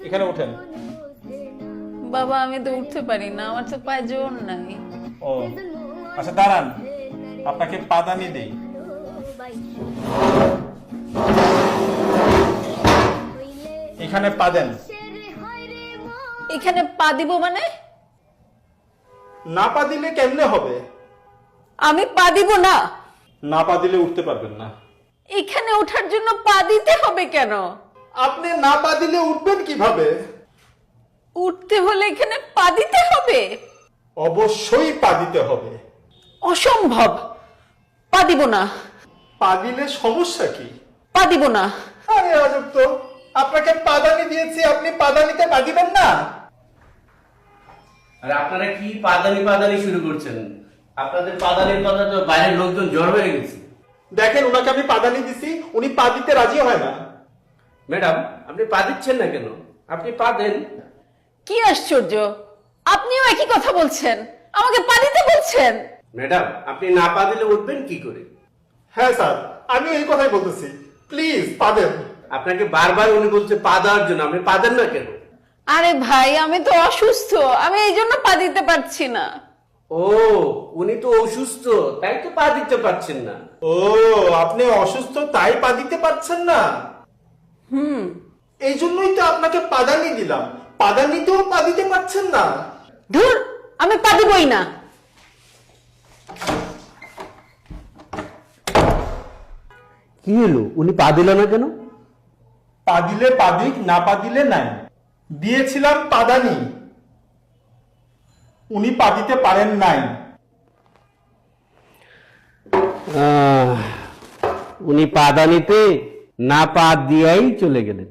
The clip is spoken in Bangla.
এখানে ওঠেন। বাবা আমি তো উঠতে পারি না, আমার তো পায়ে জোর নাই। ও আচ্ছা দাঁড়ান, আপনাকে পাদানি দেই। এখানে পা দেন। এখানে পা দিব মানে? না পা দিলে কেমনে হবে? আমি পা দিব না। না পা দিলে উঠতে পারবেন না। এখানে ওঠার জন্য পা দিতে হবে কেন? আপনি না পা দিলে উঠবেন কিভাবে? উঠতে হলে এখানে পা দিতে হবে? অবশ্যই পা দিতে হবে। অসম্ভব, পা দিব না। পা দিলে সমস্যা কি? পা দিব না। আরে আজব তো, আপনাকে পাদানি দিয়েছি, আপনি পাদানিতে পা দিবেন না? আর আপনারা কি পাদানি পাদানি শুরু করছেন? আপনাদের পাদানির কথা তো বাইরের লোকজন জড় হয়ে গেছে। দেখেন ওনাকে আমি পাদানি দিছি, উনি পা দিতে রাজি হয় না। ম্যাডাম আপনি পা দিচ্ছেন না কেন? আপনি পা দেন। কি আশ্চর্য, আপনিও একই কথা বলছেন, আমাকে পা দিতে বলছেন। ম্যাডাম আপনি না পা দিলে উঠবেন কি করে? হ্যাঁ স্যার, আমি এই কথাই বলতেছি, প্লিজ পা দেন। আপনাকে বারবার উনি বলছে পা দেওয়ার জন্য, আপনি পা দেন না কেন? আরে ভাই আমি তো অসুস্থ, আমি এই জন্য পা দিতে পারছি না। ও উনি তো অসুস্থ, তাই তো পা দিতে পারছেন না। ও আপনি অসুস্থ তাই পা দিতে পারছেন না? এই জন্যই তো আপনাকে পাদানি দিলাম, পাদানিতেও পা দিতে পারছেন না। ধুর, আমি পা দিবই না। কি হলো, উনি পা দিল না কেন? পা দিলে পা দিক, না পা দিলে নাই। দিয়েছিলাম পাদানি, উনি পা দিতে পারেন নাই। উনি পাদানিতে না পা দিয়েই চলে গেলেন।